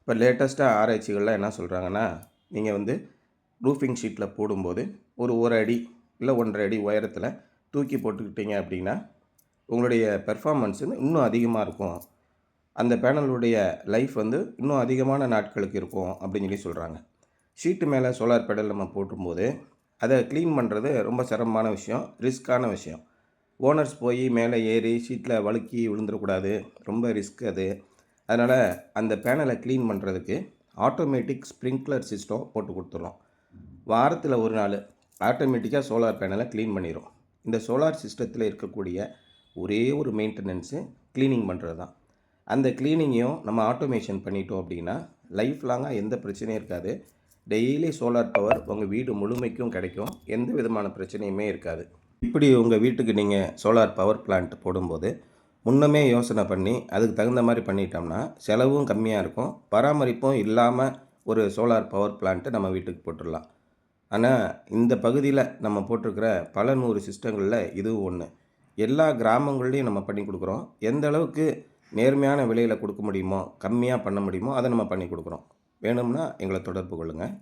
இப்போ லேட்டஸ்ட்டாக ஆராய்ச்சிகள்லாம் என்ன சொல்கிறாங்கன்னா, நீங்கள் வந்து ரூஃபிங் ஷீட்டில் போடும்போது ஒரு 1 அடி இல்லை 1½ அடி உயரத்தில் தூக்கி போட்டுக்கிட்டீங்க அப்படின்னா, உங்களுடைய பெர்ஃபார்மன்ஸ் வந்து இன்னும் அதிகமாக இருக்கும். அந்த பேனலுடைய லைஃப் வந்து இன்னும் அதிகமான நாட்களுக்கு இருக்கும் அப்படின்னு சொல்லி சொல்கிறாங்க. ஷீட்டு மேலே சோலார் பேனல் நம்ம போடும்போது, அதை க்ளீன் பண்ணுறது ரொம்ப சிரமமான விஷயம், ரிஸ்க்கான விஷயம். ஓனர்ஸ் போய் மேலே ஏறி ஷீட்டில் வழுக்கி விழுந்துடக்கூடாது, ரொம்ப ரிஸ்க் அது. அதனால் அந்த பேனலை க்ளீன் பண்ணுறதுக்கு ஆட்டோமேட்டிக் ஸ்ப்ரிங்க்லர் சிஸ்டம் போட்டு கொடுத்துட்றோம். வாரத்தில் ஒரு நாள் ஆட்டோமேட்டிக்காக சோலார் பேனலை க்ளீன் பண்ணிடும். இந்த சோலார் சிஸ்டத்தில் இருக்கக்கூடிய ஒரே ஒரு மெயின்டெனன்ஸு க்ளீனிங் பண்ணுறது தான். அந்த க்ளீனிங்கையும் நம்ம ஆட்டோமேஷன் பண்ணிட்டோம் அப்படின்னா லைஃப் லாங்காக எந்த பிரச்சனையும் இருக்காது. டெய்லி சோலார் பவர் உங்கள் வீடு முழுமைக்கும் கிடைக்கும். எந்த விதமான பிரச்சனையுமே இருக்காது. இப்படி உங்கள் வீட்டுக்கு நீங்கள் சோலார் பவர் பிளான்ட் போடும்போது முன்னமே யோசனை பண்ணி அதுக்கு தகுந்த மாதிரி பண்ணிட்டோம்னா செலவும் கம்மியாக இருக்கும், பராமரிப்பும் இல்லாமல் ஒரு சோலார் பவர் பிளான்ட்டு நம்ம வீட்டுக்கு போட்டுடலாம். ஆனால் இந்த பகுதியில் நம்ம போட்டிருக்கிற பல 100 சிஸ்டங்களில் இதுவும் ஒன்று. எல்லா கிராமங்கள்லேயும் நம்ம பண்ணி கொடுக்குறோம். எந்த அளவுக்கு நேர்மையான விலையில் கொடுக்க முடியுமோ, கம்மியாக பண்ண முடியுமோ அதை நம்ம பண்ணி கொடுக்குறோம். வேணும்னா எங்களை தொடர்பு கொள்ளுங்கள்.